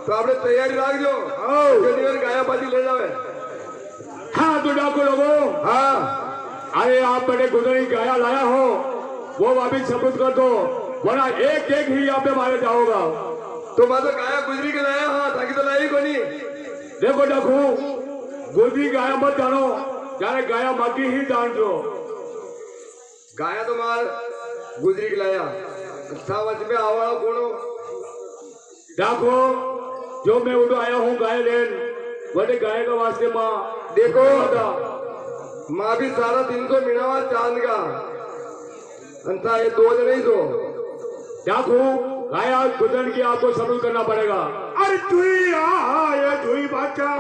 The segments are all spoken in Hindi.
तो आपने तैयारी रख जो गाया बाजी ले जावे। हाँ तो डाकू लोगो, हाँ अरे आप बड़े गुजरी गाया लाया हो वो वापिस सबूत कर दो, वरना एक एक ही यहाँ पे मारे जाओगा। तो मैं तो गाया गुजरी के लाया, हाँ ताकि तो लाई को नहीं। देखो डाकू, गुजरी गाया मत जानो, जाने गाया बाकी ही जान दो। गाया तो मार गुजरी के लाया, अच्छा वच में आवाड़ा कौन डाकू, जो मैं उधर आया हूँ गाय लेन, बड़े गाय का वास्ते माँ देखो माँ भी सारा 300 मिनावा चांद का अंता ये 2 जने ही तो डाकू गाया गुजर की आपको सबूत करना पड़ेगा। अरे चुई ये चुई बाचा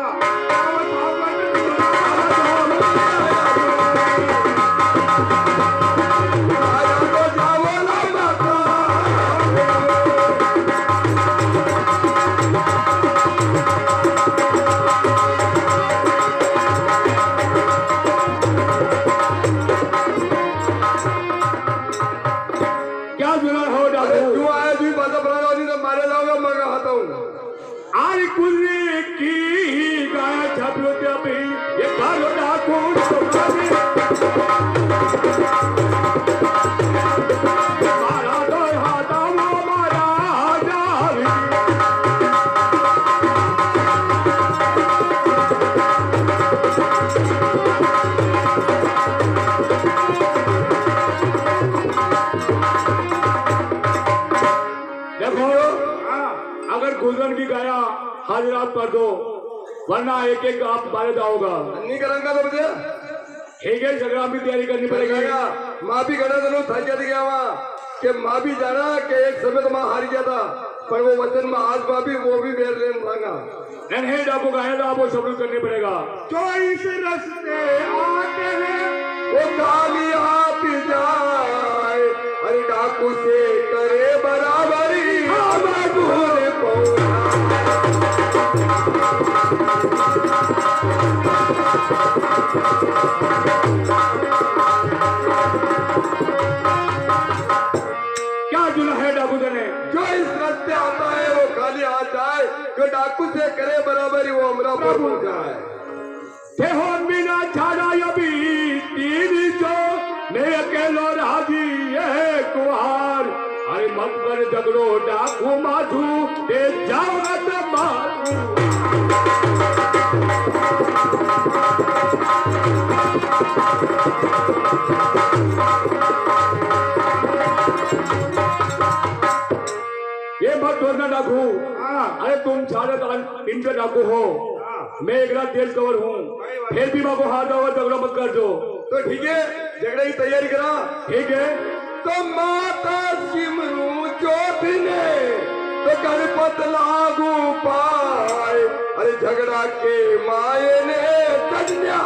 हाजिरात कर दो, वरना एक एक आप मारे जाओगा। नहीं करेंगे तो मुझे ठीक है, संग्राम की तैयारी करनी पड़ेगी। माँ भी गड़ा दोनों थक गया वहाँ कि माँ भी जाना कि एक समय तो माँ हार गया था, पर वो वचन में आज माँ भी वो भी मेरे लेन मांगा। नहीं डाकू गाया था, आपको सबूत करनी पड़ेगा। जो इस रस्ते आते हैं वो खाली हाथ जाए, अरे डाकू से करे बराबरी क्या जुला है डाकू ने? जो इस रास्ते आता है वो खाली हाथ जाए, जो डाकू से करे बराबरी वो हमरा प्रभु जाए। हो बिना छाड़ा अभी तीन जो मैं अकेलो राजी है कुहार, अरे मत कर झगड़ो डाकू माधू दे जाओ ये मत छोड़ना डाकू। अरे तुम सारे इनके डाकू हो, मैं एक रात जेल कवर हूँ, फिर भी माँ को हार जाओ, झगड़ा मत कर दो। तो ठीक है, झगड़े की तैयारी करा। ठीक है, तो माता सिमरू चोट ने तो गणपत लागू पाए, अरे झगड़ा के माए ने कन्या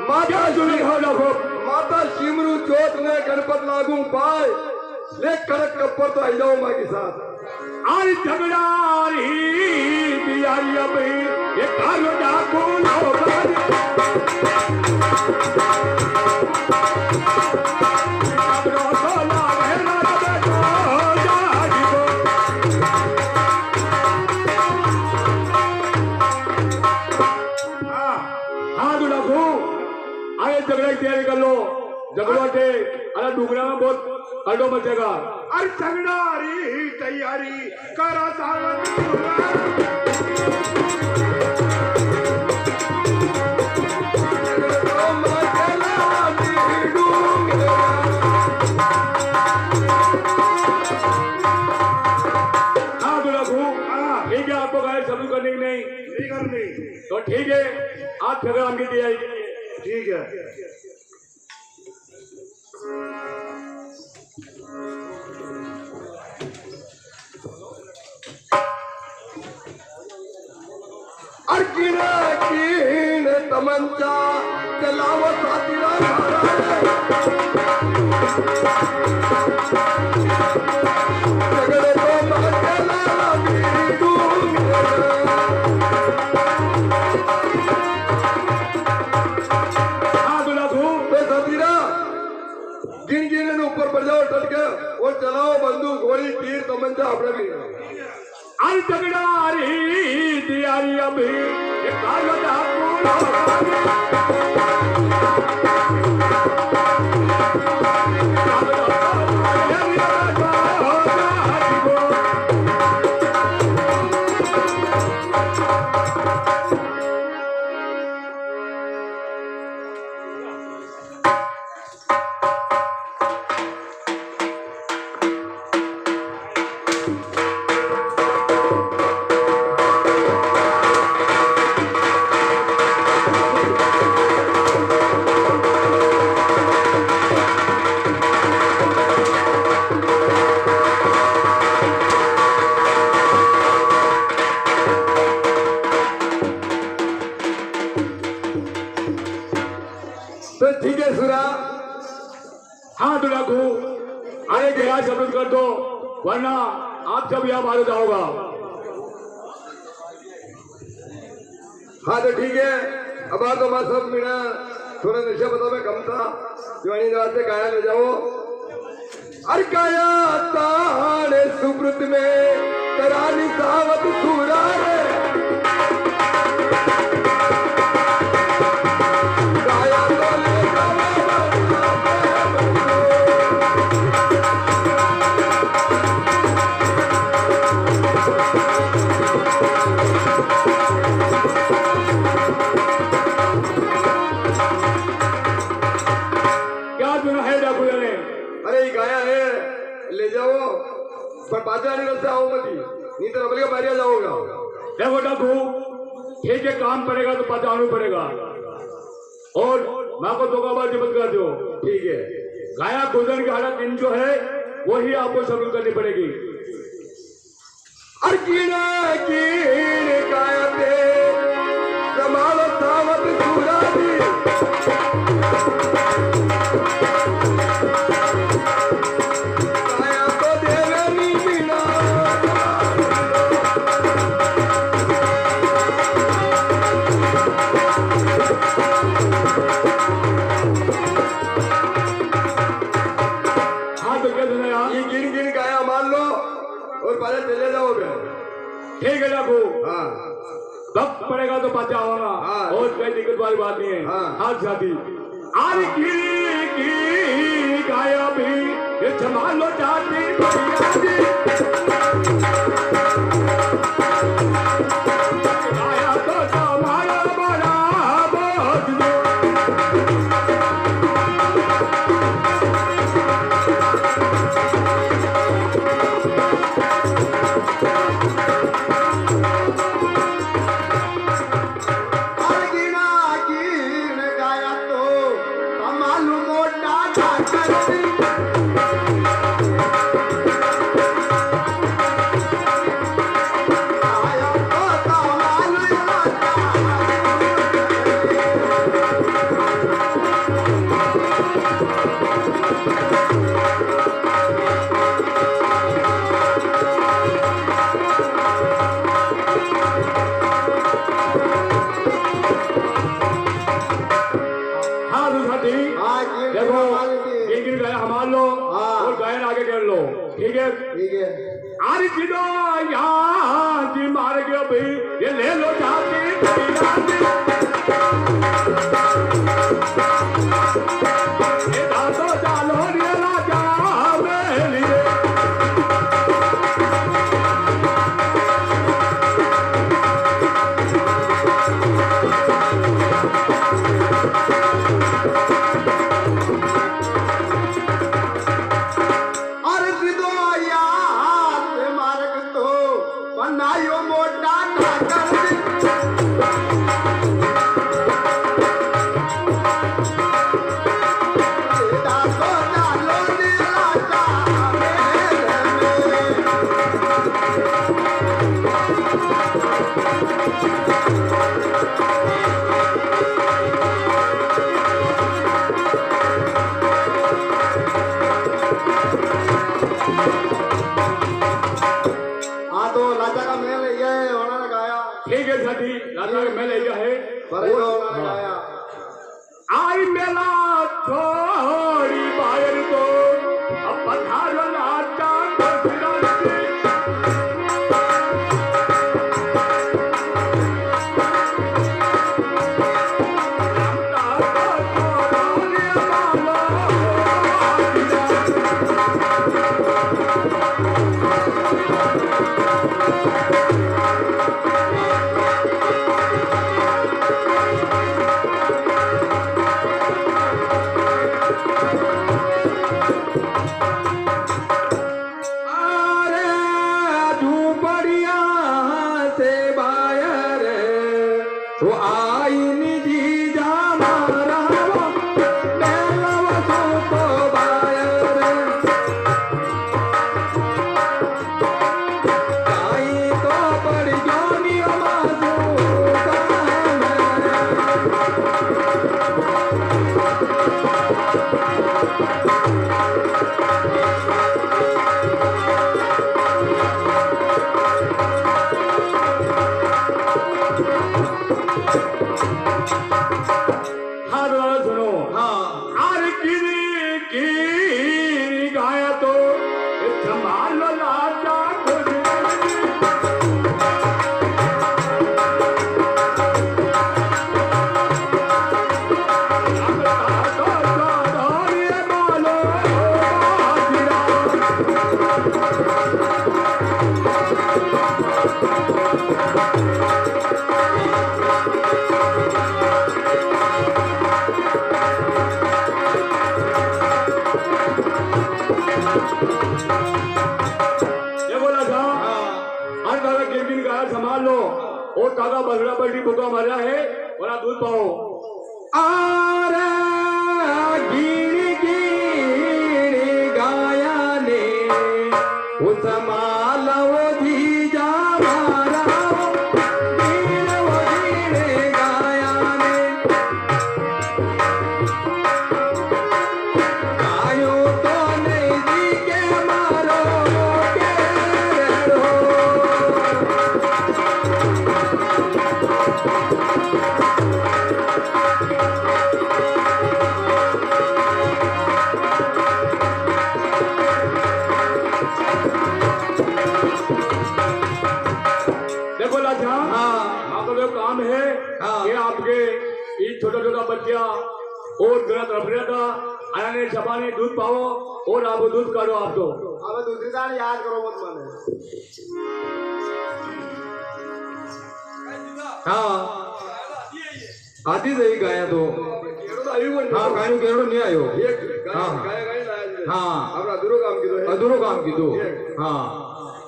माता जुड़ी हो लगो। माता सिमरू चोट ने गणपत लागू पाए, ले कड़क कप्पर तो आई जाओ माँ के साथ। आज झगड़ा बिहारी अभी ये कालो डाकू झगड़ा की तैयारी कर लो। झगड़ो थे अरे डुगरा में बहुत अड्डो मचेगा। अरे झगड़ा री तैयारी करा ठीक है, आपको गाय सबूत करने की नहीं करनी तो ठीक है, आप झगड़ा की तैयारी कीजिए। ठीक है। अर्किन कीन तमंचा चलावो साथीरा झगड़े को मचला गिन गिन ऊपर बढ़ जाओ टट के और चलाओ बंदूक गोली तीर तमंचा अपने भी अरे तगड़ारी दियारी अभी कालो तो ठीक है सुरा हाँ तो रखो अरे गया शब्द कर दो वरना आप सब यहाँ मारे जाओगा हाँ तो ठीक है अब आ तो मैं सब मिला थोड़ा नशा बता मैं कम था जवानी रात से गाया ले जाओ अरे गाया ताने सुब्रत में करानी सावत सूरा रे गाया तो ले क्या सुना है डाकू ने अरे ये गाया है ले जाओ पर बाजार नहीं रस्ते आओ मत नहीं तो रबल का बारिया जाओगा देखो डाकू ठीक है काम पड़ेगा तो पहुंचाना पड़ेगा और माँ को दो बार जबत कर दो ठीक है गाया गुजर की हालत इन जो है वही आपको शब्द करनी पड़ेगी अर्किन कीन कायते समाल सावत सुरादी काया तो देवे नी बिना हाँ तो क्या सुना यार ये गिन गिन गाया मान लो और पहले चले जाओ बे ठीक है डाकू हाँ वक्त पड़ेगा तो पहुंचा होगा हाँ। और कोई दिक्कत वाली बात नहीं है हाँ। हाथ शादी आरे की गाया भी ये संभालो जाती गाया तो संभालो बड़ा बोझ दो अर्किन कीन गाया तो कमालू मोटा ठाकर आया तो कमालू हाँ तो शादी हाँ कीन देखो कीन एक गाया हमार लो हाँ। और गायन आगे कर लो ठीक है ठीक है अरे किलो यहाँ जी मार गया भाई ये ले लो जाती ये दांतों डालो रे राजा मेरे अर्ज दो यार मार्ग तो बनायो मोटा ठाकर ठीक है साथी राजा के मैं ले गया है पर ये गाना गाया आई मेला छोड़ी बाहर को अब पधारो लाटा काका बसड़ा पलटी भूखा मरा है और आप दूध पाओ आरा गिरी गिरी गाया ने उस माला वो जीजा मारा गिर वो गिरे गाया ने गायो तो नहीं जी के मारो के रो देखो लाजा हाँ तो जो काम है ये आपके ये छोटा छोटा बच्चा और गलत रफड़िया का आने छपाने दूध पाओ और आप दूध करो आप तो अब दूसरी दान याद करो मत माने हाँ आती सही गाया तो हाँ गायु केड़ो नहीं आयो हाँ हाँ अब अधूरो काम की तो हाँ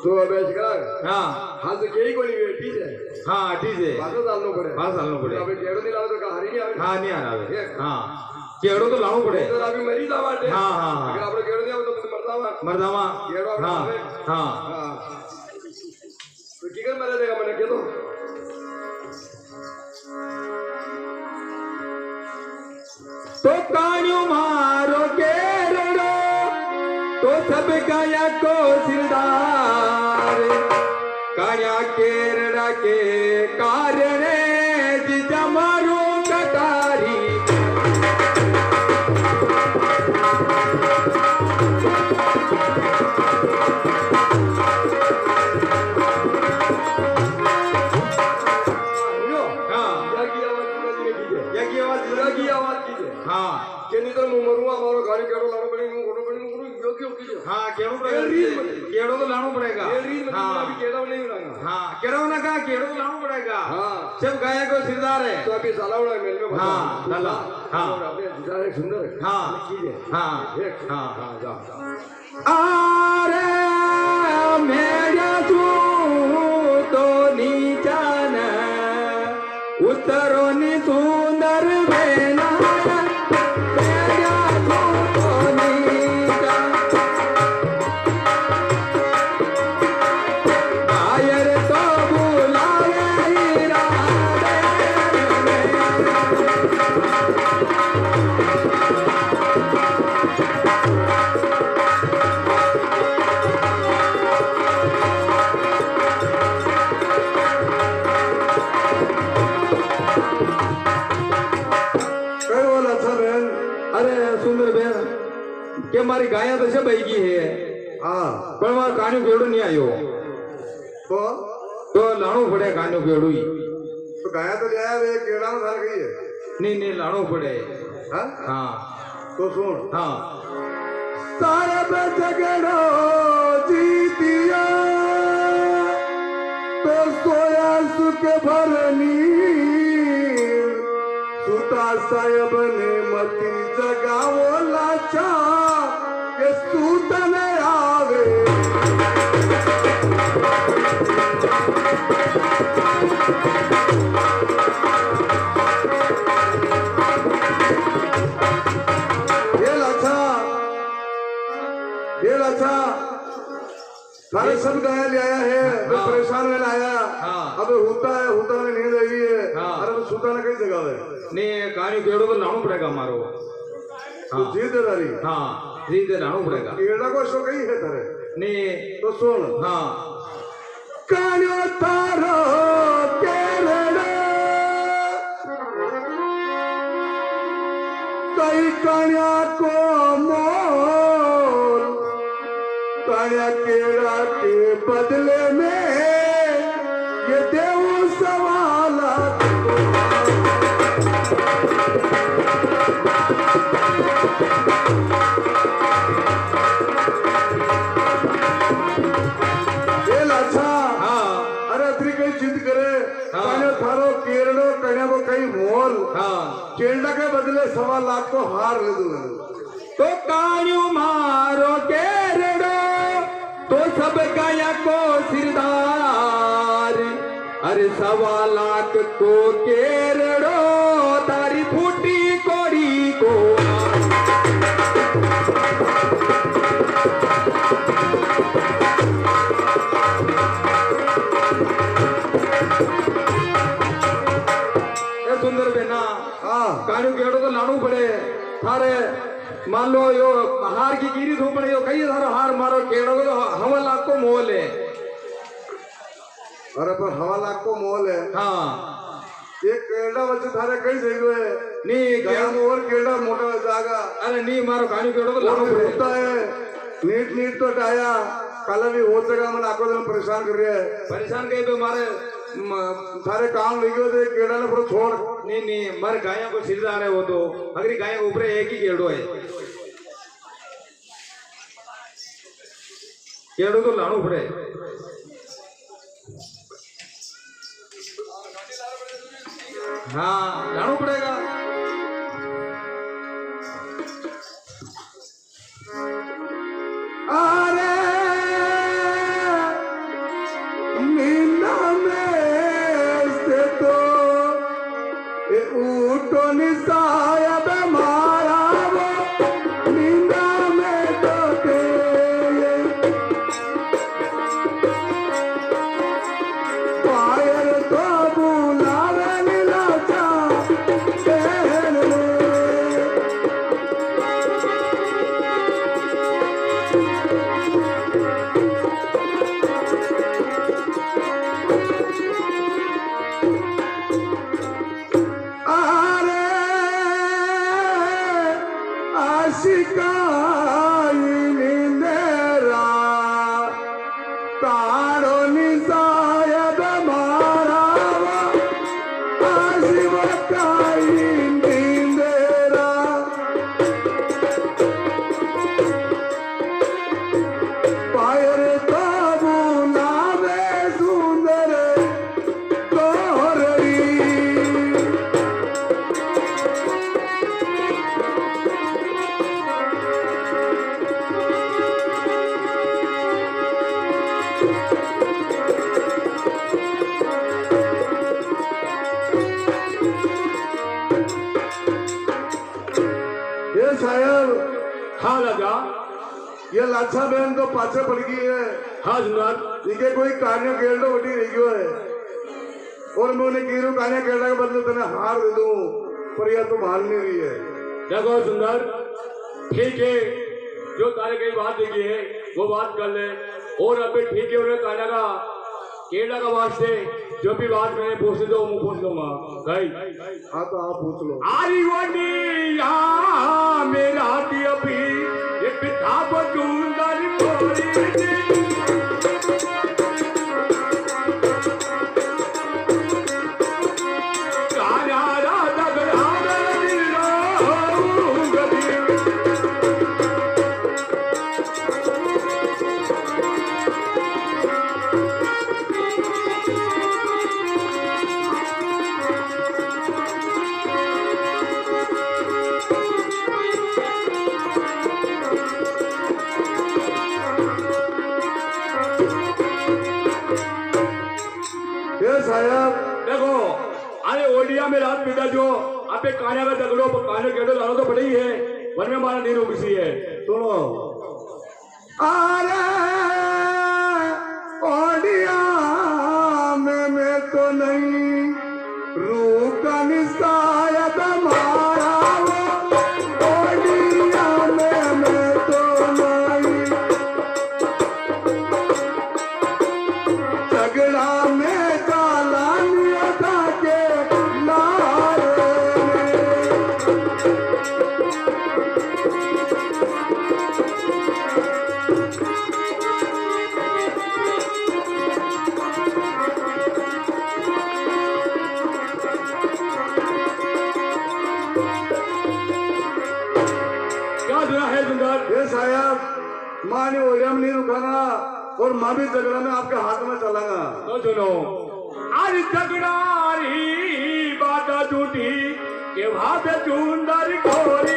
तो अब ऐसे कर हाँ हाथ से यही कोई ठीक है हाँ ठीक है पास डालना पड़े अबे केड़ो नहीं लाओ तो कहानी नहीं आवे हाँ नहीं आ रहा हाँ केड़ो तो लाओ पड़े तो अभी मरी जावा हाँ हाँ अगर आप केड़ो नहीं आवे तो मरदावा केड़ो हाँ हाँ तो की कर मरे देगा मैंने के तो कान्यू मारो केरड़ो तो सब गाया को सिरदार काया केरड़ा के कारण जिजा मारो कटारी हाँ के नहीं तो मरुआ हमारो गाड़ी केड़ो लानो पड़ेगा कोनो यो क्यों कीजिए हाँ केड़ो पड़ेगा केड़ो तो लानो पड़ेगा हाँ अभी केड़ो नहीं मिलेगा हाँ केड़ो ना कहा केड़ो तो लानो पड़ेगा हाँ सब गाय को सिरदार है तो अभी सालावड़ा मेल में हाँ लाला हाँ अपने सिरदार है सुंदर हाँ कीजिए हाँ हाँ हाँ जाओ अरे मेरा तू तो नीचा न उतरो नि सुंदर बेना કે મારી ગાયા તો છે બૈગી હે हाँ પણ મારો કાન્યો કેવડો નહીં આવ્યો तो લાણું પડે કાન્યો કેવડું गाया तो ले आया वे केड़ा में थार गई है નહીં લાણું પડે हाँ હા तो सुन હા साहेब झगड़ो जीतिया तो सोया सुख भरनी सुता साहेब ने मती जगावो लाचा के सूत न आवे ये लाचा सारे सब गाया ले आया है मैं परेशान में आया अब होता में नींद आई है अरे वो सूता ना कई जगह है ને કાન્યો કેવડો તો લાણું પડેગા મારો तो जीत है तारी હા રીતે લાણું પડેગા केड़ा को शो कही है तारे ને तो सुन હા कान्यो तारो केरड़ा कई कान्या को मोल कान्या केड़ा के बदले में ये देव सवाल केरला के बदले 1.25 लाख को हार ले दूंगा तो कान्यो मारो केरड़ो तो सब गाया को सिरदार अरे 1.25 लाख को केरड़ो तारी फूटी कोड़ी को सुंदर बेना कान्यो केवड़ो तो लाणू पड़े थारे मान लो यो हार की गिरी धो पड़े यो कई थारो हार मारो केवड़ो तो 1.25 लाख को मोल है अरे पर 1.25 लाख को मोल है हाँ एक केरला बच्चे थारे कई सही हुए नी गया मोर केरला मोटा जागा अरे नी मारो कान्यो केवड़ो तो लाणू पड़े होता है नीट तो टाया कल भी हो सका मन आको दिन परेशान कर रहे है परेशान कहे तो मारे थारे काम लगे हो केरला ने पूरा छोड़ नहीं मर गायों को सिरदार है वो तो अगर गायों के ऊपर एक ही केड़ो है केड़ो तो लाणू पड़े हाँ लाणू पड़ेगा अरे मीना में से तो ऊटो निसायब मारा वो मीना में तो पायर तो बुलावे नीलाचा पहन ले हाँ लगा ये लाछा बहन तो पाछे पड़ गई है हाँ जनाब इनके कोई कान्या केरला वटी रह गयो है और मैं उन्हें कीरू कान्या केरला के बदले तेने हार दे दूं पर यह तो मान नहीं रही है देखो सुंदर ठीक है जो तारे कई बात देखी है वो बात कर ले और अभी ठीक है उन्हें कान्या का केला का वास्ते जो भी बात मैंने पूछ दो मैं पूछ लूंगा भाई। हाँ तो आप पूछ लो। आरी वनिया मेरा दिया भी ये पिता बचूंदर कोरी साहब देखो, अरे ओडिया में रात बीता जो आपे कान्या का झगड़ो कान्या के डालो तो पड़ी है वन में मारा नहीं रोकी है। सुनो अरे ओडिया में मैं तो नहीं रूका निशायद मारा ओडिया में मैं तो नहीं झगड़ा में माँ ने ओरिया में नहीं रुकाना और माँ भी झगड़ा में आपके हाथ में चलागा। तो सुनो, आज झगड़ारी बात झूठी के भावे चुंदर खोरी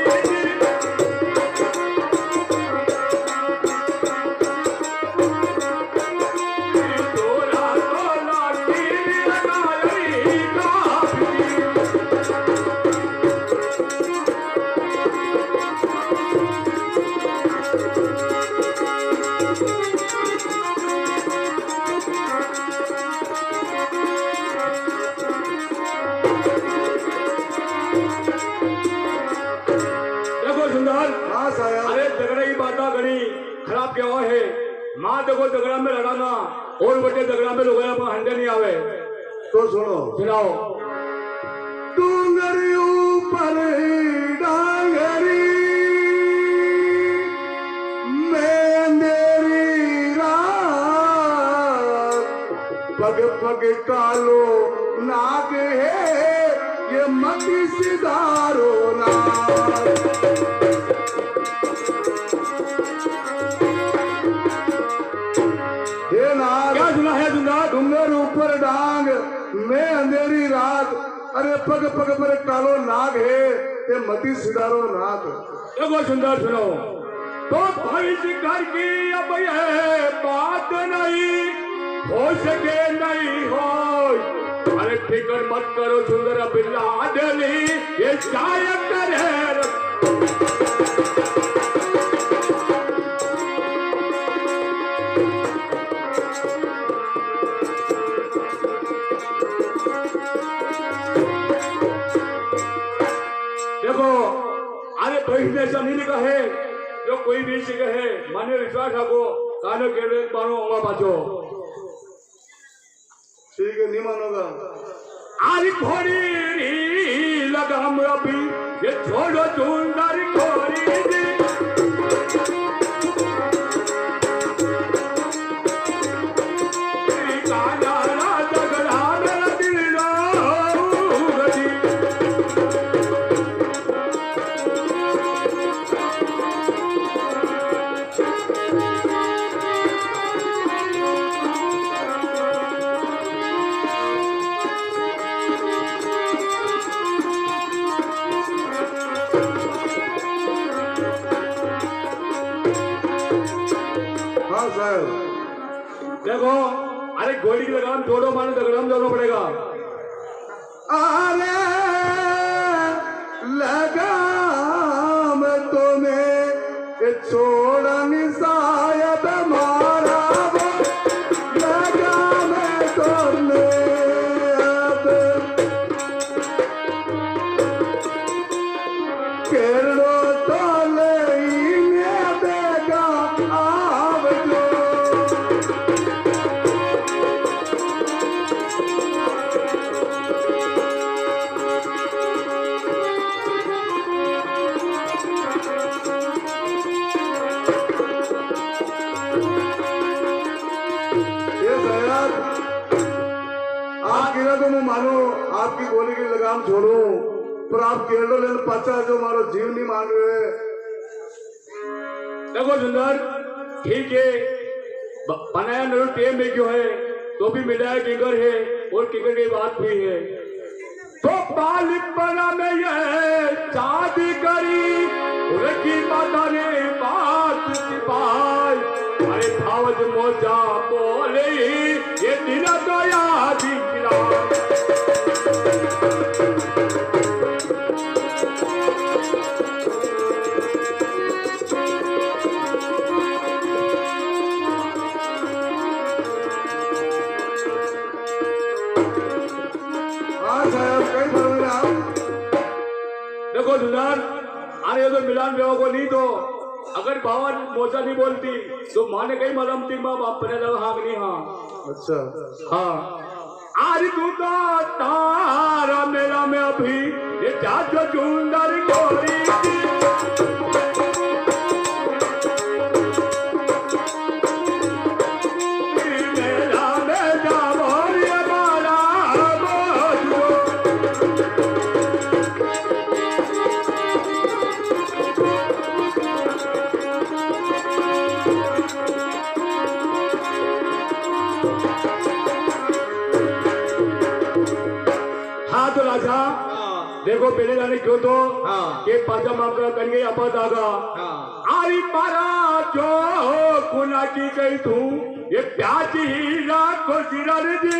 खराब क्या हुआ है। माँ देखो झगड़ा में लड़ाना और बटे झगड़ा में लोग हंडे नहीं आवे। तो सुनो सुनाओ। डूंगरी ऊपर डांगरी में अंधेरी रात पग पग कालो नाग है ये मती सिधारो नाग। क्या सुना है डूंगर ऊपर डांग में अंधेरी रात अरे पग पग पर कालो नाग है ये मती सिधारो नाग। देखो सुंदर सुनो तो भैंस घर की अब ये बात नहीं हो सके नहीं हो। अरे फिक्र मत करो सुंदर बिल्ला डली ये शायद करे। ने ऐसा नहीं लिखा है जो कोई भी सिख है माने विश्वास रखो कानो केड़े मानो होगा बाजो। ठीक है नहीं मानोगा। आज घोड़ी लगाम अभी ये छोड़ो चुंदर घोड़ी देखो। अरे गोली की लगाम छोड़ो मानो झगड़ा में जाना पड़ेगा। अरे लगाम तुम्हें छोड़ा निशायद मारा लगाम तुम्हें केलो तो लेने देगा आप जो मानो आपकी गोली की लगाम छोड़ू पर आप केरलो लेने पाचा जो मारो जीव नहीं मान रहे। देखो सुंदर, ठीक है, बनाया नरू टेम में क्यों है तो भी मिला है किकर है और किकर की बात भी है। तो बालिपना में ये शादी करी उनकी माता ने बात सिपाही, अरे भावज मोजा बोले ये दिन तो याद ही गिरा। देखो सुनार, अरे तो मिलान बेवा को नहीं तो अगर बाबा मोचा नहीं बोलती तो माने कहीं मलम थी माँ बाप ने लगा हाँ नहीं हाँ। अच्छा हाँ आज तू तो तारा मेरा में अभी ये चाचो चुंदर गोरी मेरा में जाओ ये बाला तो राजा देखो पहले जाने क्यों तो के पाचा मामला करेंगे अपा दागा आरी पारा जो खुना की गई तू ये प्याची हीरा को सिरर जी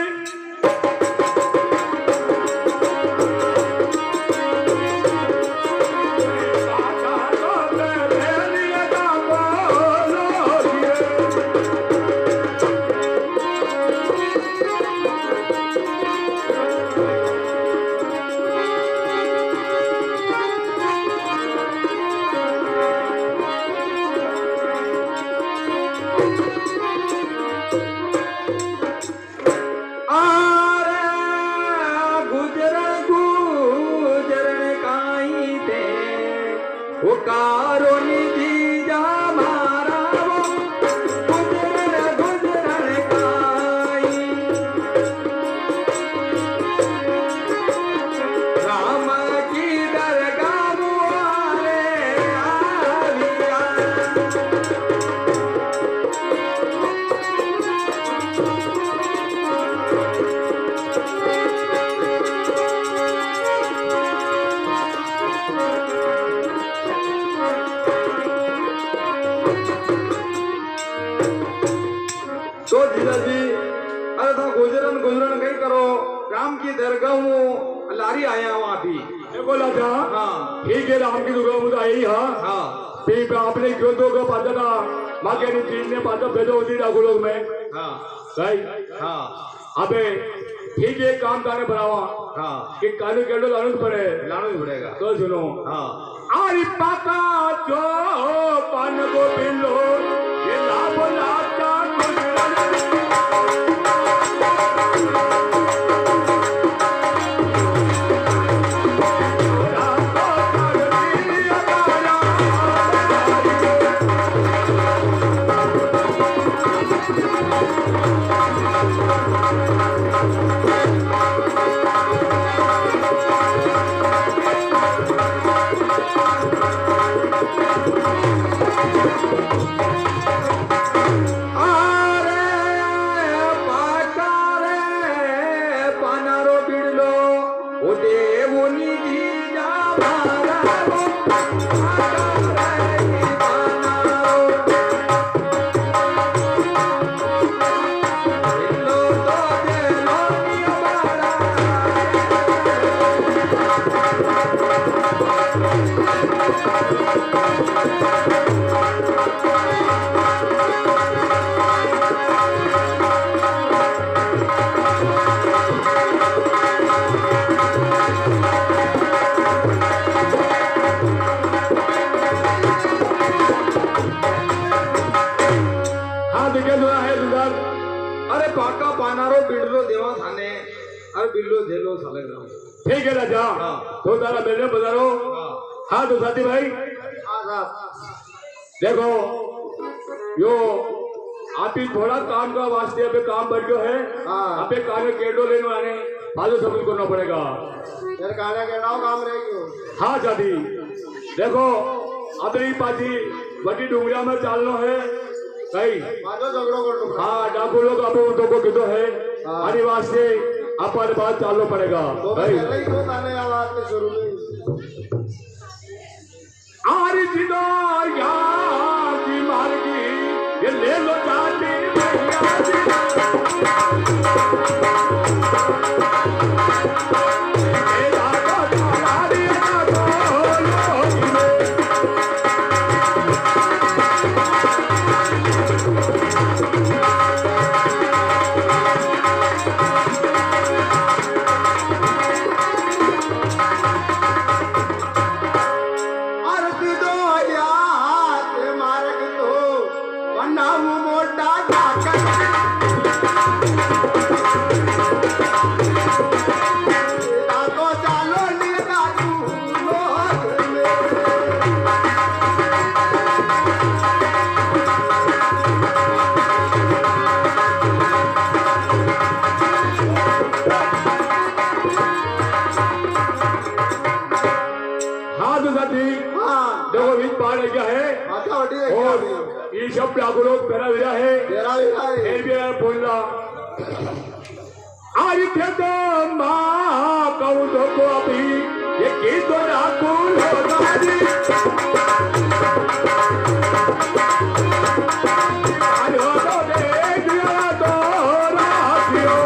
तो जीजा जी अरे था गुजरन गुजरन कहीं करो राम की दरगाह हूँ लारी आया हूँ अभी देखो राजा हाँ ठीक है राम की दुर्गा मुझे आई हाँ हाँ फिर आपने क्यों तो का पाचा था माँ के नहीं चीज ने पाचा भेजो होती डाकू लोग में हाँ सही हाँ अबे ठीक है काम करने बनावा हाँ कि कानू केडो लानू पड़े लाना ही पड़ेगा तो सुनो हाँ आरी पाका जो पान को पिलो ये लाभ लाचा अरे पाका पानारो बिल्लो देवा थाने अरे बिल्लो झेलो साले ग्राम ठीक है राजा हाँ। तो तारा मिलने बजारो हाँ तो साथी भाई देखो यो आप ही थोड़ा काम का वास्ते अबे काम बढ़ गयो है हाँ। अबे काने केडो लेनो आने फालतू सबूत करना पड़ेगा। यार गाना के नाव काम रहेगी। हाँ जादी देखो अपनी पाजी बड़ी डूंगरिया में चालनो है कहीं मानो झगड़ो कर लो। हाँ डाकू लोग आप उनको को कितो है आदिवासी से अपन बात चालनो पड़ेगा तो भाई। पहले ही तो गाने आवाज में शुरू में आरी जिदो यार की मारगी ये ले लो जाती भैया जी। आरती दो यार के मार्ग तो बनाऊ मोटा जाकर तेरा तो चालो नीला तू लोग में। हाँ तो साथी हाँ देखो बीच पहाड़ क्या है माथा वटी है क्या अभी? और ये सब डाकू लोग तेरा मेरा है तेरा भी भाई फिर भी यार बोलना आज थे तो माँ कहूँ तो को अभी ये की तो डाकू होगा जी। आज हो तो देख लिया तो राखियो।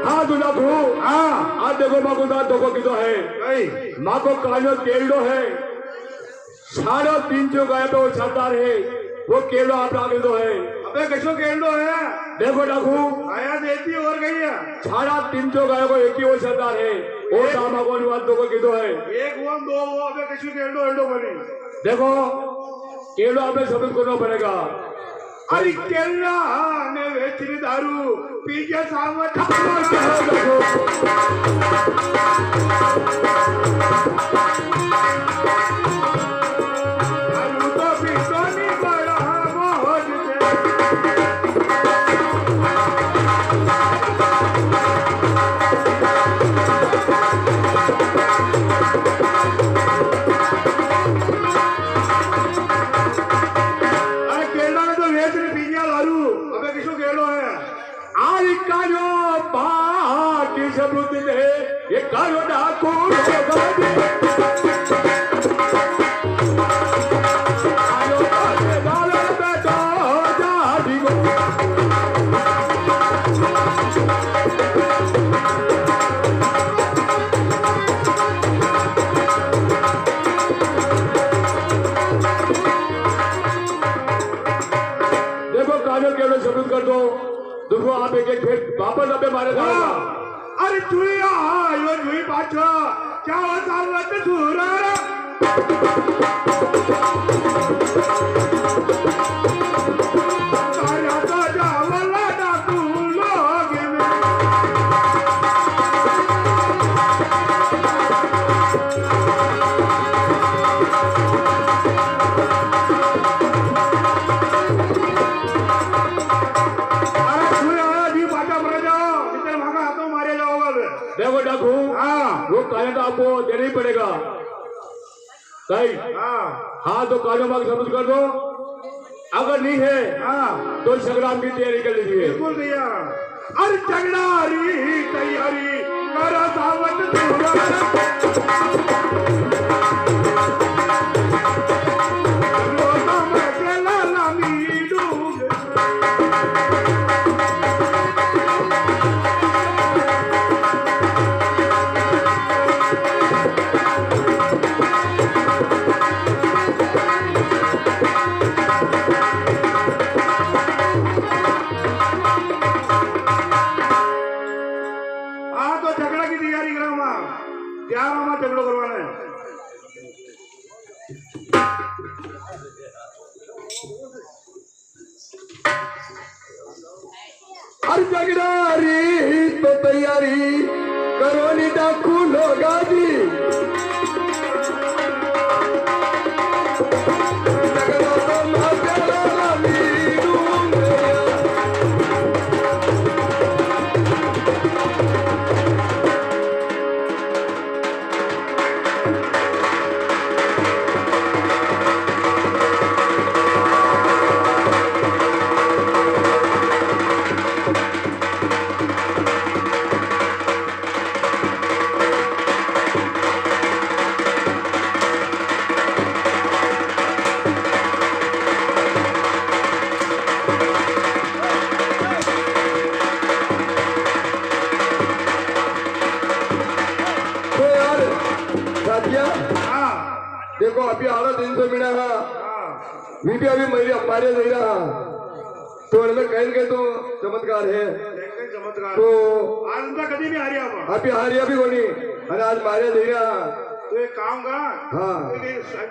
हाँ तू डाकू हाँ आज देखो माँ को दांत देखो कितो है माँ को कानो केल्डो है 350 गाय पे वो सरदार है वो केल्डो आप आगे दो है। अबे कशो केल्डो है देखो डाकू आया देती और गई है 350 गाय को एक ही वो सरदार है वो दामा को निवास दो को कितो है। एक वो दो वो अबे कशो केल्डो एल्डो बनी देखो केल्डो आपने सबूत करना पड़ेगा। अरे केल्ला ने वेचरी दारू पी के सामत देखो दारू तो पीतो नहीं बड़ा मौज से अरे केल्ला ने तो वेचरी पी गया दारू अबे किसको केल्डो है आज का जो बाकी सबूत दे ये कालो डाकू होगा जी। कालो बाजे गालो बेटा जादी को देखो कालो केवल सबूत कर दो देखो आप एक एक फिर वापस अपने मारे जाएगा। अरे चुईया यो चुई पाछो क्या होता है छुरा आया तो जावला डाकू लोग में अरे छुया जी पाछा मर जाओ इधर भागा हाथों मारे जाओगे बे देखो डाकू हाँ वो काले तो आपको देना ही पड़ेगा सही। हाँ हाँ तो कालो मांग सबूत कर दो अगर नहीं है हाँ तो संग्राम की तैयारी कर लीजिए। बिल्कुल भैया अरे झगड़ारी तैयारी करो सावत हाँ तो झगड़ा की तैयारी करो माँ क्या मामा झगड़ो करवाना है हर झगड़ारी तो तैयारी करोनी डाकू लोगा जी जगन्नाथ मातेरा वीरू मेरा देखो अभी आधा 300 मिला वीडियो अभी मेरी हमारे नहीं रहा तो इनमें कहीं कहीं तो चमत्कार है चमत्कार तो आज उनका कभी नहीं हारिया हुआ अभी हारिया भी कोनी अरे आज मारे नहीं रहा तो एक काम का हाँ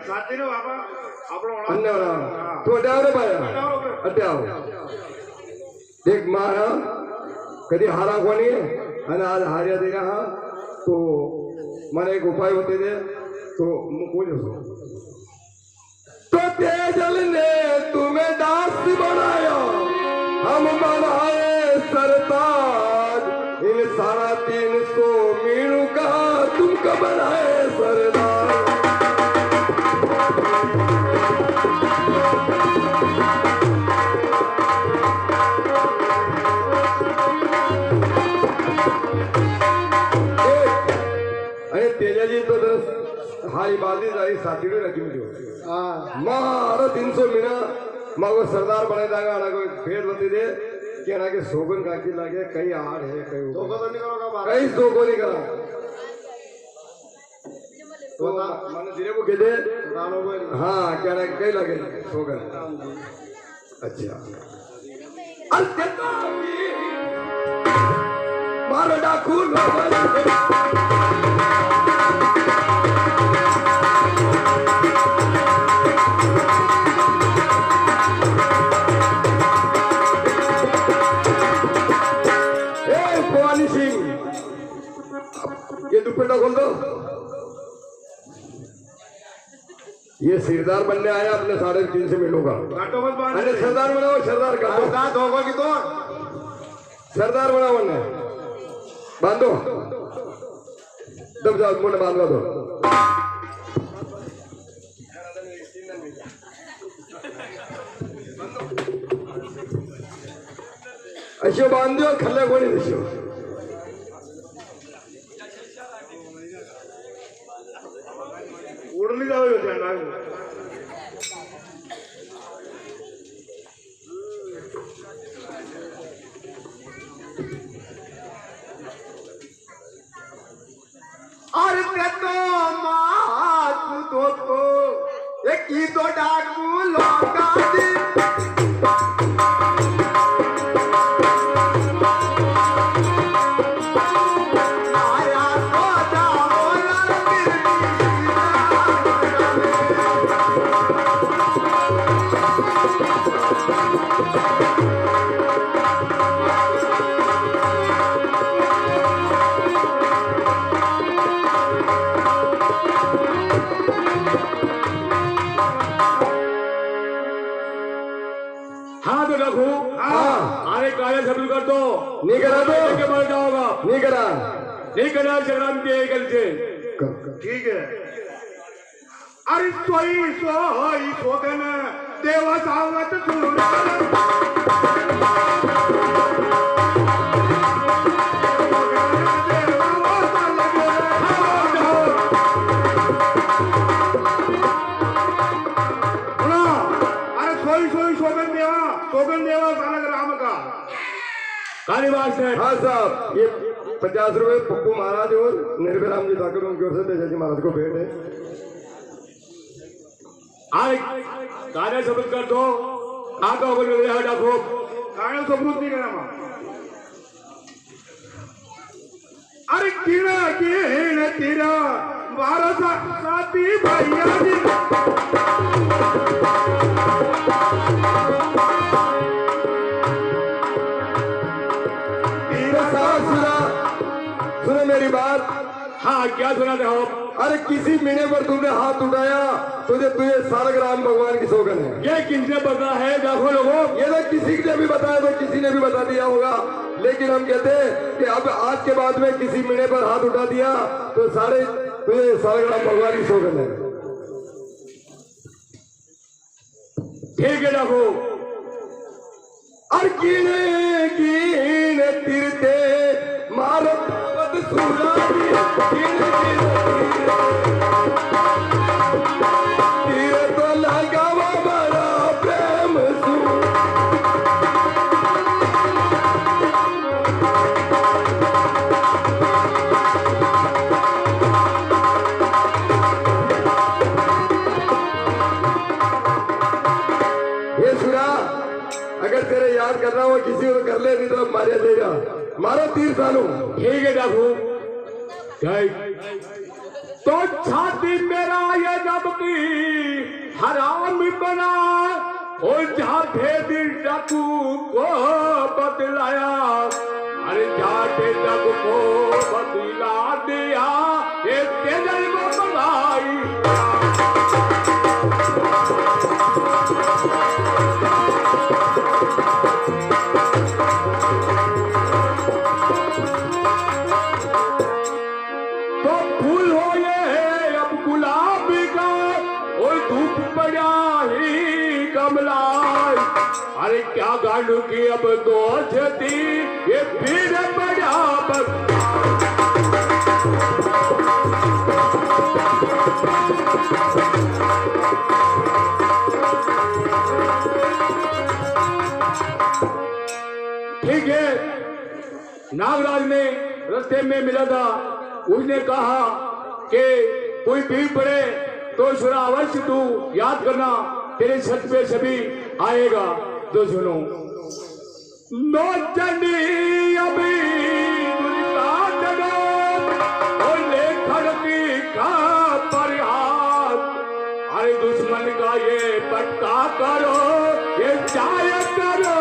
साथी ने बाबा આપણો अन्य तो अड्याव रे पाया अड्याव देख मारा कधी हारा कोणी आणि आज हार्या दे रहा तो मला एक उपाय होते दे तो कोण तो तेजल ने तुम्हें दास बनाया हम बनाए सरताज इन 350 मीनू का तुमको बनाए सरदार अरे तेजाजी तो हाई बाजी जाई साथीडे रखी मारो 300 मीना मगो सरदार बने जाएगा ना कोई फेर बती दे कि ना के सोगन काकी लागे कई आड़ है कई सोगो तो नहीं करोगा कई सोगो नहीं करा तो माने धीरे को के दे हाँ क्या ना कई लगे सोगन अच्छा अंत्य तो मारो डाकू ये दुपट्टा खोल दो ये सिरदार बनने आया अपने 350 मिनटों का अरे सरदार बनाओ सरदार का की तो सरदार बनाओ ने बांधो दब जाओ मुंड बांधवा दो अशो बांधो खल्ले कोणी दिसो उडली जावे होते ना अरे ते तो मातू तो एक ही तो डाकू लोगा दी नहीं करा तो मर जाओगा नहीं करा संग्राम के कल से ठीक है अरे सोई सोगन देव सावत सोगन देवा सालक राम का कालीवास है हाँ साहब ये 50 रुपए पप्पू महाराज और निर्भय राम जी ठाकुर उनकी ओर से तेजा जी महाराज को भेंट है आए कार्य सबूत कर दो आका बोल रहे डाको कार्य सबूत नहीं करा अरे किरा तेरा 12 साथी भैया जी सुनो मेरी बात सुना दे हो। अरे किसी मीणे पर तुमने हाथ उठाया तुझे तुझे सालग्राम भगवान की सौगंध है। ये किसने पता है देखो लोगों, ये तो किसी ने भी बताया तो किसी ने भी बता दिया होगा, लेकिन हम कहते हैं कि अब आज के बाद में किसी मीणे पर हाथ उठा दिया तो सारे तुझे सालग्राम भगवान की सौगंध है। ठीक है देखो। और कीने कीने तिरते मारो पावत सुरारी कीने कीने तीर तो लगावा बड़ा प्रेम सु। ये सुरा अगर तेरे याद करना हो किसी को कर ले, नहीं तो मारे देगा। मारो तीर सालू। ठीक है देखो। तो छाती मेरा ये जब की हराम बना और जाते दिल डाकू को बतलाया, अरे जाते डाकू को बतला दिया ये तेजल को बलाई। तो फूल हो ये अब गुलाबी का और धूप पड़ा ही कमला। अरे क्या गांडू की अब दोष थी ये फिर पड़ा बस। ठीक है। नागराज ने रास्ते में मिला था, उसने कहा कि कोई भीड़ पड़े तो सुना अवश्य तू याद करना, तेरे छत पे सभी आएगा। तो सुनो नौचनी अभी दुर्गा जगो और लेखन की का परिहास। अरे दुश्मन का ये पटका करो ये चाय करो।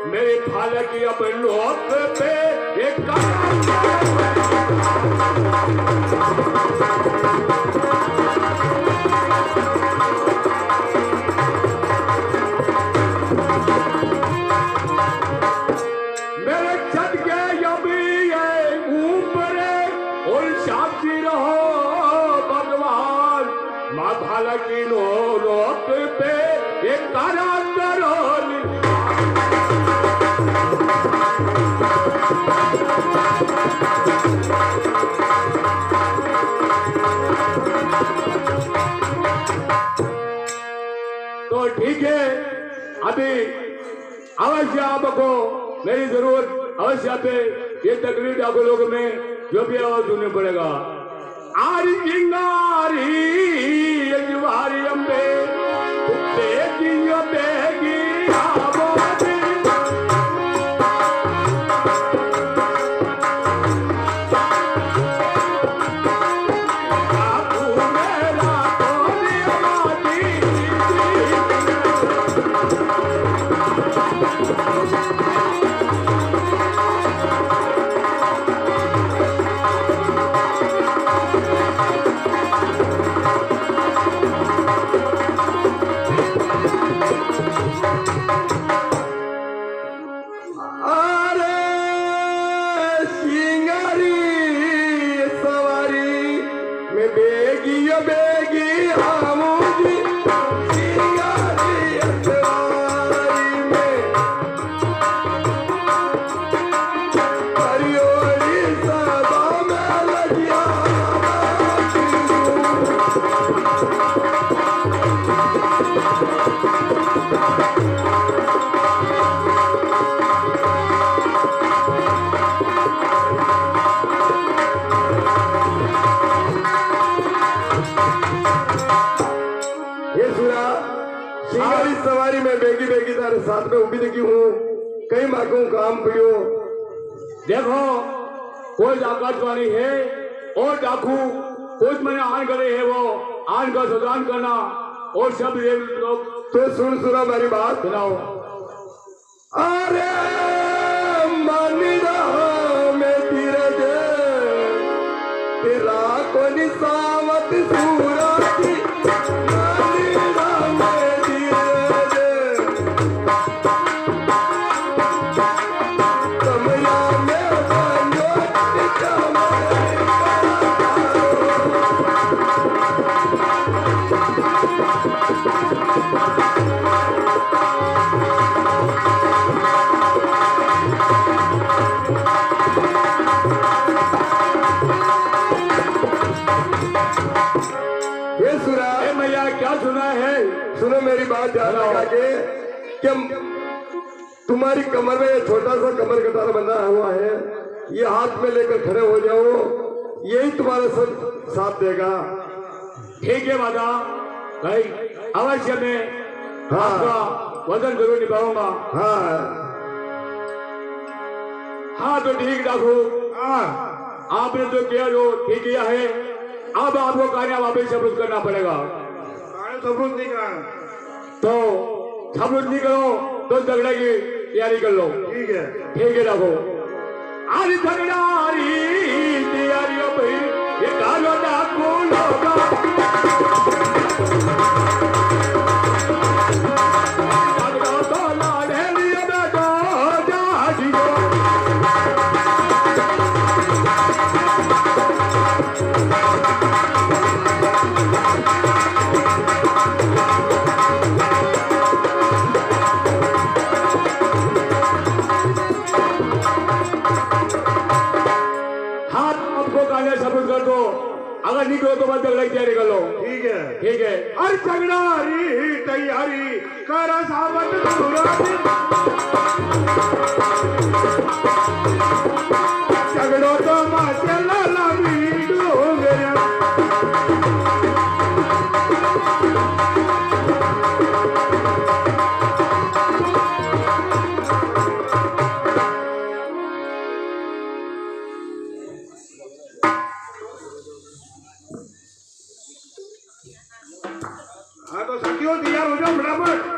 मेरे फालक की अब लोक पे एक मेरे छत के अभी ऊपर और साक्षी रहो भगवान। माँ भाला की लोक पे एक कारा करो। तो ठीक है, अभी अवश्य आपको मेरी जरूरत अवश्य पे ये तकलीफ आपको लोगों में जो भी आवाज सुनने पड़ेगा। आरी चिंगारी यजवारी अम्बे बेगी बेगी साथ में उभी देखी हूँ कई मार्गों काम पियो। देखो कोई आकाशवाणी है और डाकू कुछ मैंने आन करे है वो आन का सुधान करना और सब ये लोग तो सुन सुना मेरी बात सुनाओ। अरे मानिदा में धीरज तेरा को निसावत सूरती मानिदा में धीरज कमला में बनो मैया क्या सुना है? सुनो मेरी बात ध्यान लगा के कि तुम्हारी कमर में ये छोटा सा कमर कटार बंधा हुआ है, ये हाथ में लेकर खड़े हो जाओ, यही तुम्हारा सब साथ देगा। ठीक है माता भाई, अवश्य मैं हाँ। आपका वजन जरूर निभाऊंगा। हाँ हाँ तो ठीक डाकू, हाँ आपने जो किया जो ठीक किया है, अब आपको कार्य वापस सबूत करना पड़ेगा। सबूत नहीं करा। तो सबूत नहीं करो तो झगड़े की तैयारी कर लो। ठीक है डाकू। आज झगड़ारी तैयारी हो भाई, ये डालो डाकू लोगा सबूत कर दो, अगर नहीं करो तो बस झगड़ा की तैयारी कर लो। ठीक है ठीक है। अरे झगड़ारी तैयारी करा सावत झगड़ो तो माचे लाला वीडो मेरा हाँ तो सखियों तैयार हो जाओ फटाफट।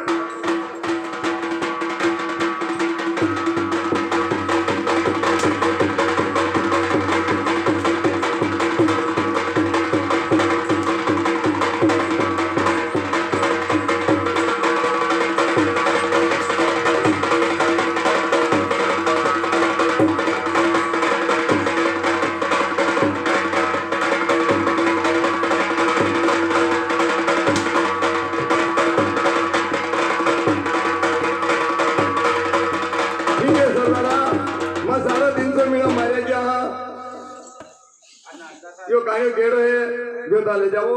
यो कायो गेड़ो है जो डाले जाओ।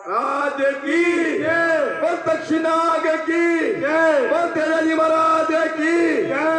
राज की जय, दक्षिणा की जय, तेजाजी महाराज की जय।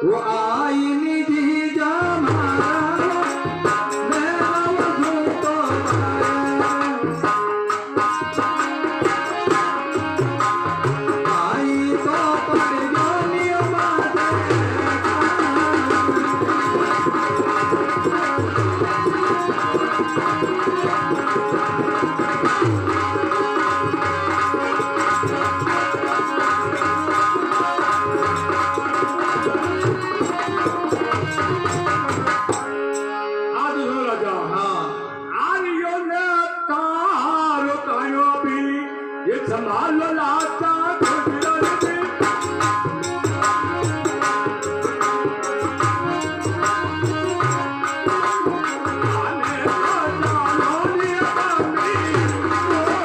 वो आई निजी जमाना मेरा वजू तो आई तो पर जानी बातें आज सुनो राजा आज यो ने तारो कायो भी ये संभाल लाता गुजरात में आने राजा लोनिया बामी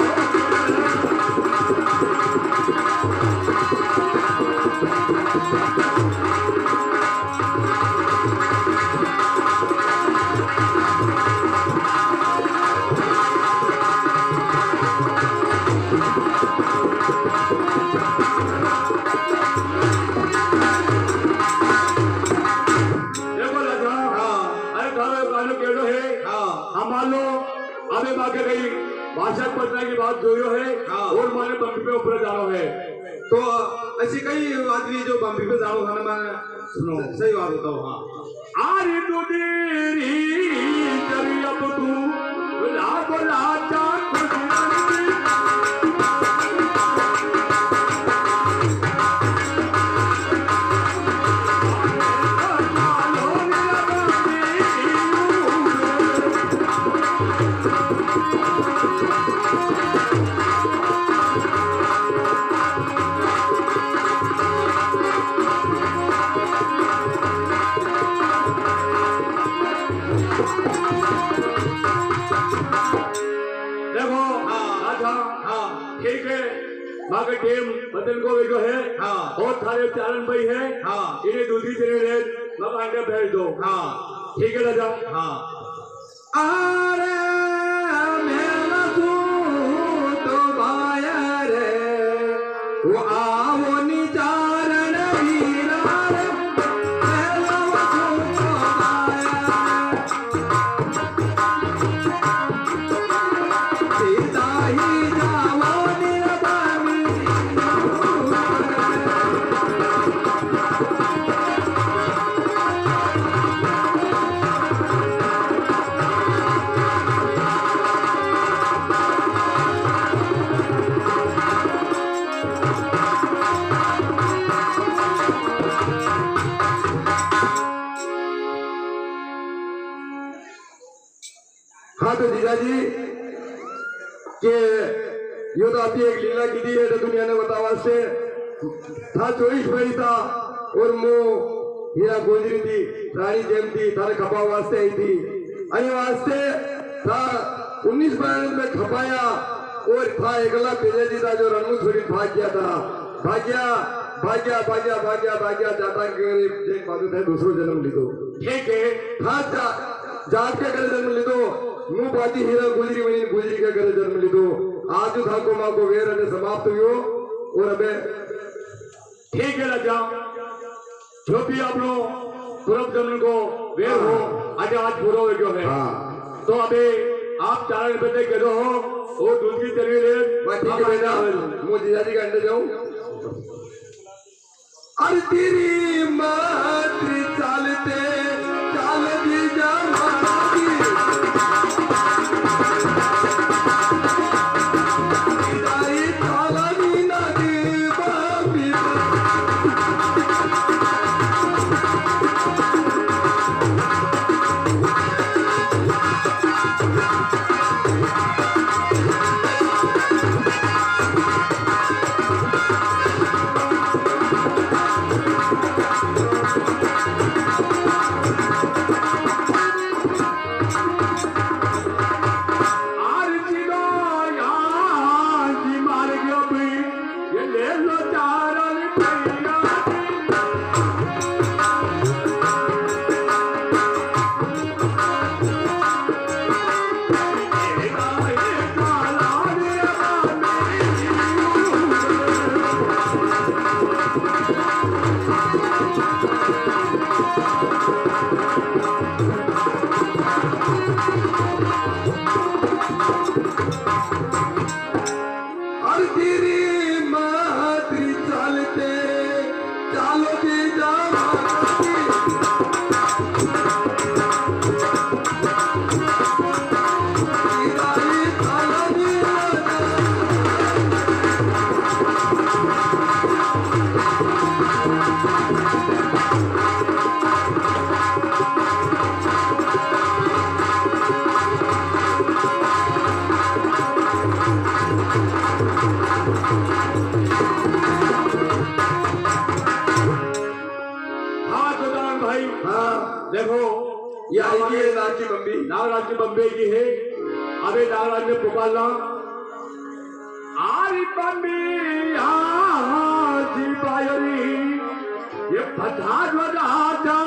देखो राजा अरे गाँव कानो केड़ो है हमारो अबे बाके गई भाषा पटना की बात जोयो है और माने बंबी पे ऊपर जानो है तो ऐसी कई आदमी जो बम्बी पे जाओ खाना मैं सुनो सही बात बताओ हाँ आरी तुदेरी करी अब तू बुला बुला जा खुशी देखो राजा ठीक है बाकी टीम बदल को भी जो है और थारे चारण भाई है इन्हें दूसरी चले ले मग अंडे भेज दो ठीक है राजा अरे मेरा सूत बाया रे वो आवो निचारण वीरा रे मेरा सूत बाया सीता ही जावो निरबानी हाँ तो जीजा जी के यो तो अभी एक लीला की दी है तो दुनिया ने बतावा से था 24 भाई था और मो हीरा गोजरी थी रानी जेम थी थारे खपा वास्ते आई थी अरे वास्ते था 19 में खपाया और था एकला पेजे जी था जो रणमू छोड़ी भाग गया था भाग्या भाग्या भाग्या भाग्या भाग्या जाता गरीब एक बात है दूसरो जन्म लीधो ठीक है हाँ जात के करे जन्म लीधो मुंह पाती हीरा गुजरी वही गुजरी के करे जन्म लीधो आज था को माँ को वेर अने समाप्त हुयो और अबे ठीक है राजा जो भी आप लोग पूर्व जन्म को वेर हो आज आज पूरा हो गयो है हाँ तो अबे आप चारण बदे के हो और दूसरी चली ले मैं ठीक है बेटा मुझे जीजा जी का अंडे जाऊं अरे तेरी मातृ चालते चाल भी जा हाँ गोदान भाई, हाँ देखो ये आएगी है नाग की बम्बी। नागराज की बम्बे की है। अबे नागराज ने पुकारना, आरी बम्बी जी बायरी, ये पधार राजा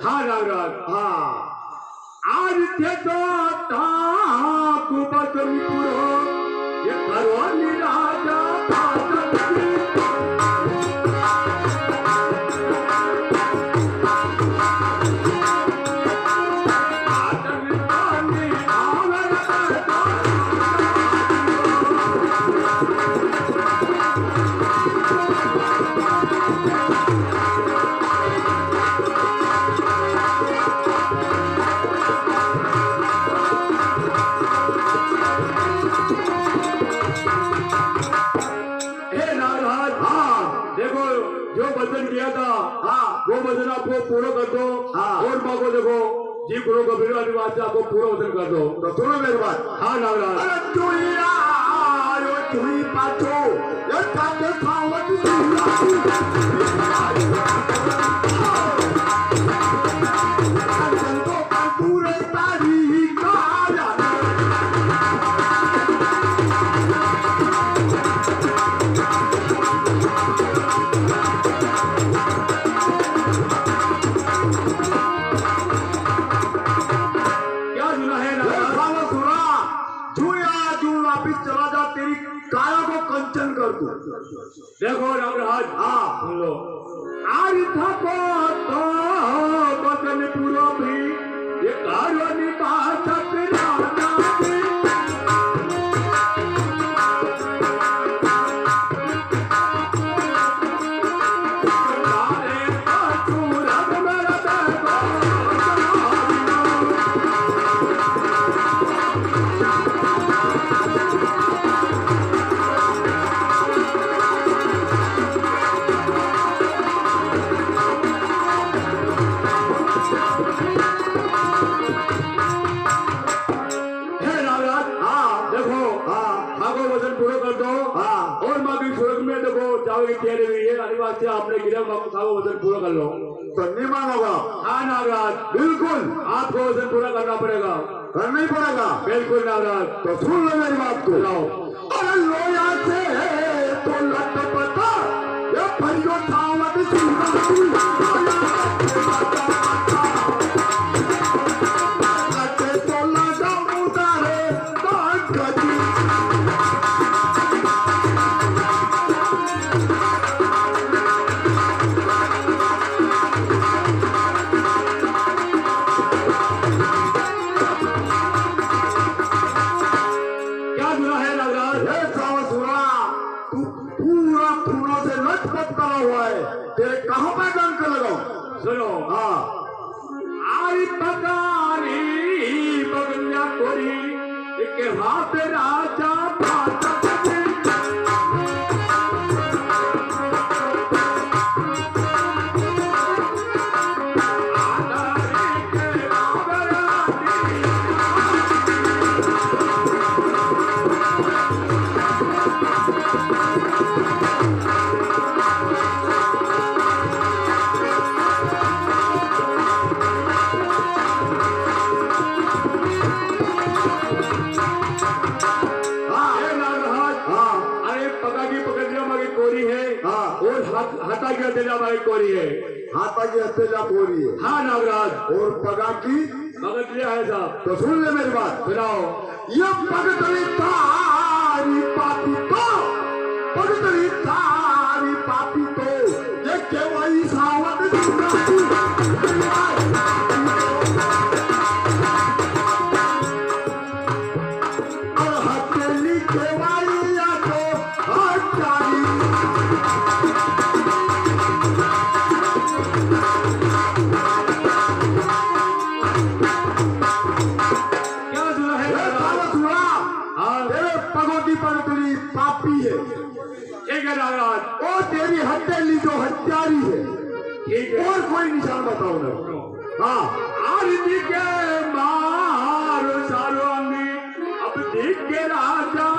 हाँ नागराज, हाँ आज थे तो कुबत मिपुरो ये करो निराजा किया था। हाँ वो वजन आपको पूरा कर दो। हाँ और माँ को देखो जी गुरु गंभीर वाली बात से आपको पूरा वजन कर दो। तो सुनो मेरी बात। हाँ नागराज, देखो नागराज। हाँ सुन लो, आज था तो बदन पूरा भी ये कारवानी बात आपने गिरा वजन पूरा कर लो तो नहीं मानोगा। हाँ नागराज, बिल्कुल आपको वजन पूरा करना पड़ेगा। करना ही पड़ेगा। बिल्कुल नागराज। तो सुन लो मेरी बात को। लाओ अरे लोया से तो लट पता ये भरियो थावत तो लगा उतारे तेरे कहां पर डंक लगाओ। सुनो, हाँ आई पगारी बगलिया कोरी एक हाथ राजा हाताची हत्या बाई कोरी है हाताची हत्या कोरी है हाँ नागराज और पगा की भगत लिया है साहब तो सुन ले मेरी बात सुनाओ ये पगतली तारी पापी तो पगतली तारी पापी तो ये केवाई सावत और हथेली केवाई या तो हटारी क्या सुना है पगोटी पगतली पापी है ठीक है नागराज और तेरी हथेली जो हत्यारी है ठीक है और कोई निशान बताओ ना हाँ आरती के मारो सारो अंगी अब देख के राजा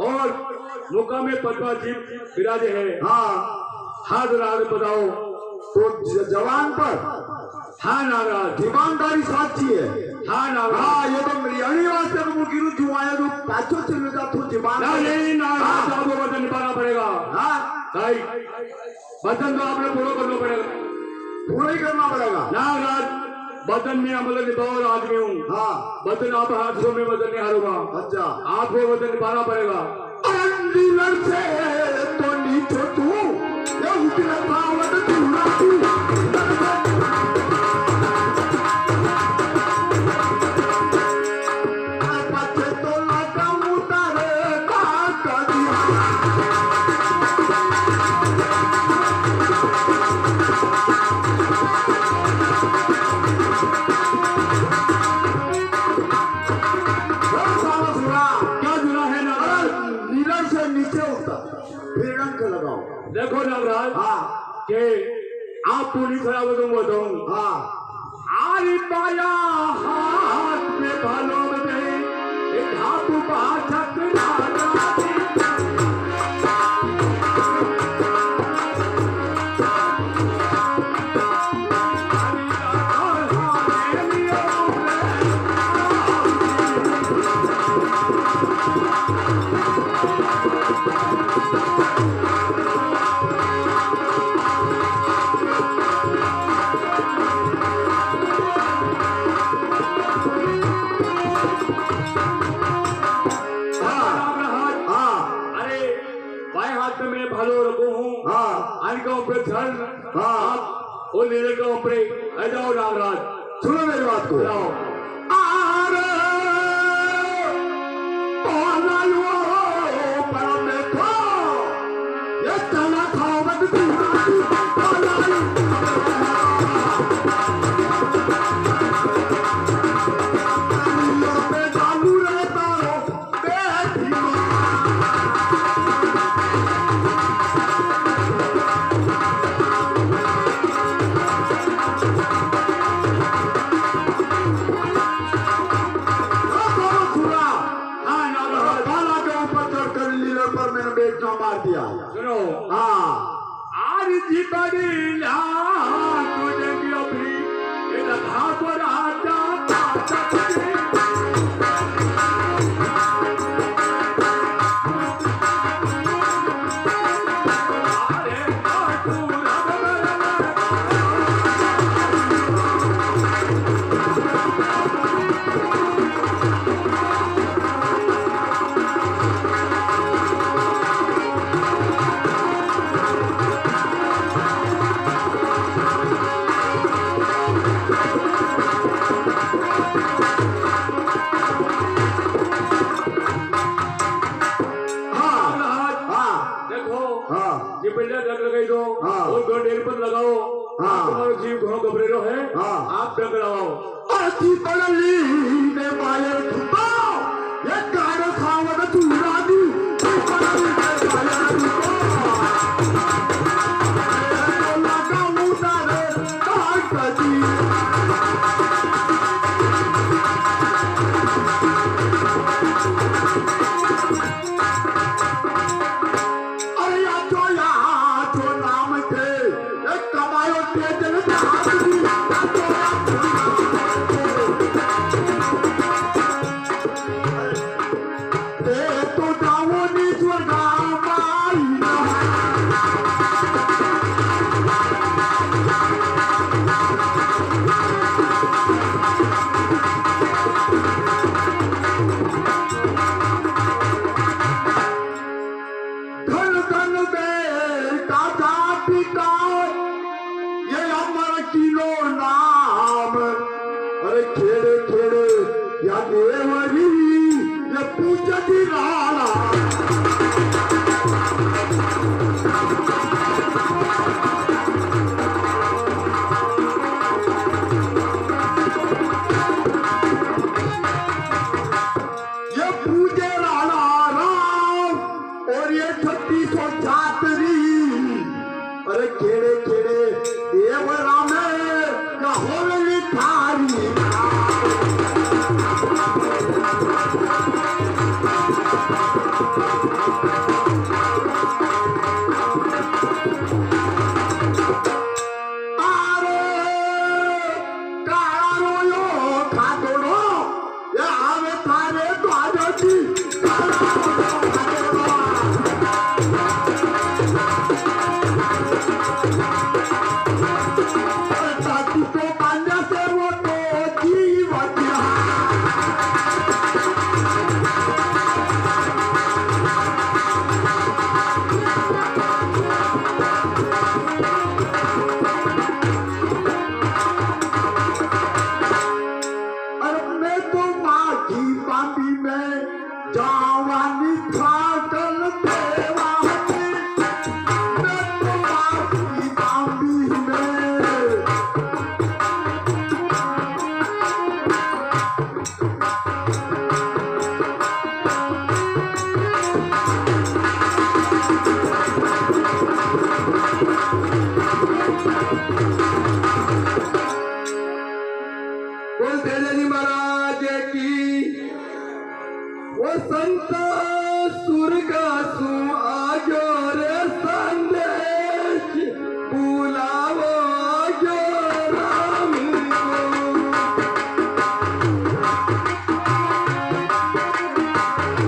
और मुकामे पदवा जी विराजे है हाँ हाथ राग बताओ तो जवान पर हाँ नागराज ईमानदारी साची है हाँ नागराज हाँ ये तो मरियाणी वास्ते को मुकीरू जुआया तो पाछो चले जा तो जीवान नहीं नागराज आपको वचन निभाना पड़ेगा हाँ भाई वचन तो आपने पूरा करना पड़ेगा पूरा ही करना पड़ेगा नागराज वचन में अमल निभाओ आदमी हूँ हाँ वचन आप हाथों में वचन नहीं हारूंगा अच्छा आपको वचन निभाना पड़ेगा अंदर से तो नीचे तू ये उतरा पावत तू ना तू बच्चे तो लगा उतारे का दिया देखो नागराज हाँ के आप पूरी खराब हो तुम बताऊं हाँ आरी पाया हाथ में भालो में एक हाथ पाछक और नीले के ऊपर आ जाओ नागराज सुनो मेरी बात को जाओ ये चना खाओ मत मार दिया सुनो हाँ आज जी बड़ी लाल तुझे भी अभी ये लगा पर आजा लगाओ तुम्हारा जीव घणो घबरेलो है आप डग लगाओ अति पड़ली ने मायर धुतो ये गाड़ो खावत चूरा दी किलो नाम अरे खेड़े खेड़े या देवरी या पूजती राणा ये पूजे राणा राम और ये 36 अरे खेड़े खेड़े देव राम या होली थारी अरे काळा रोयो खातोडो या आवे थारे द्वारची काळा रोयो खातोडो तो पांड्या सर्व तो जीवत्या अरे मैं तो माघी पापी में जावानी थाकल देवा मैं तो माघी पापी में बोल तेजाजी महाराज की वो संत सुरगासु आजो रे संदेश बुलावो आजो राम को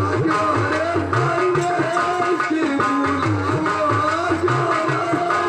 आजो रे संदेश बुलावो आजो राम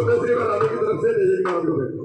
दूसरी बार आने की तरफ से ले जाएगी आपको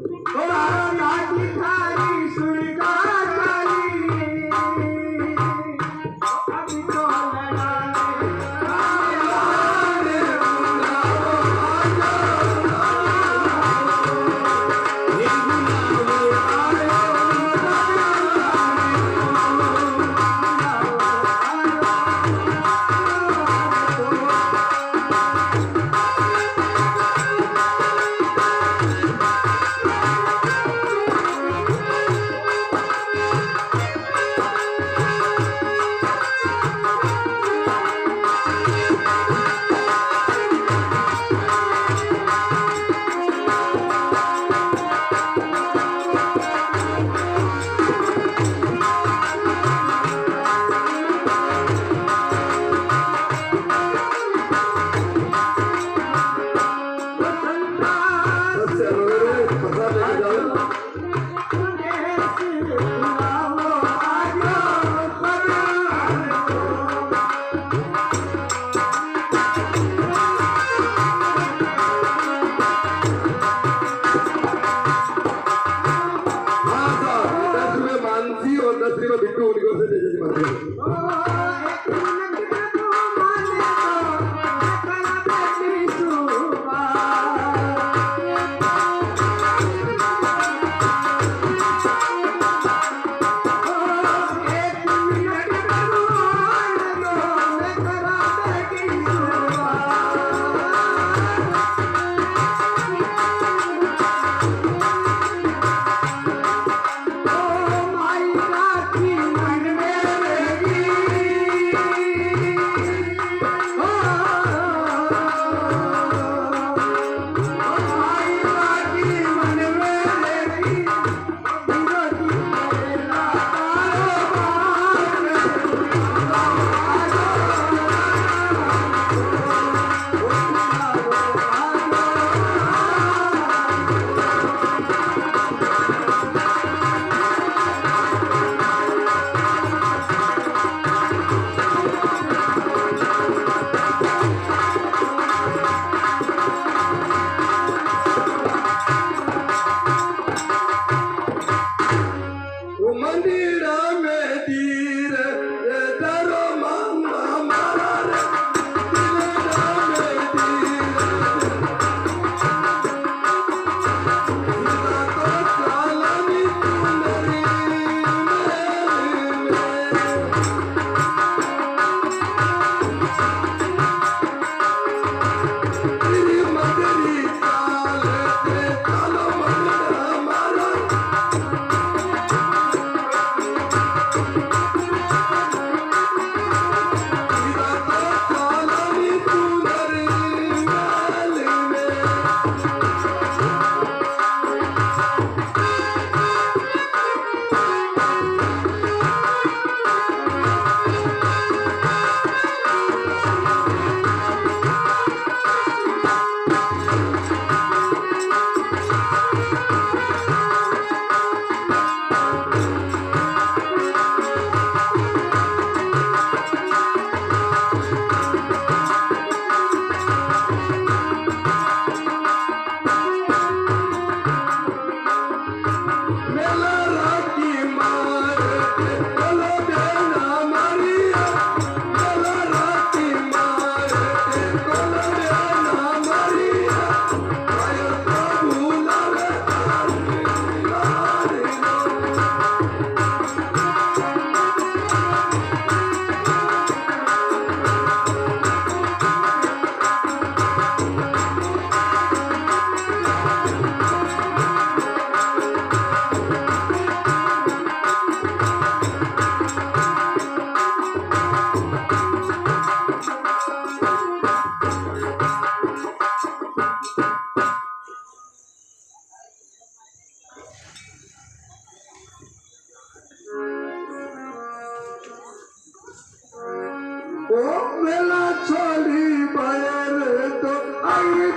ओ मेला छोड़ी बायर तो आई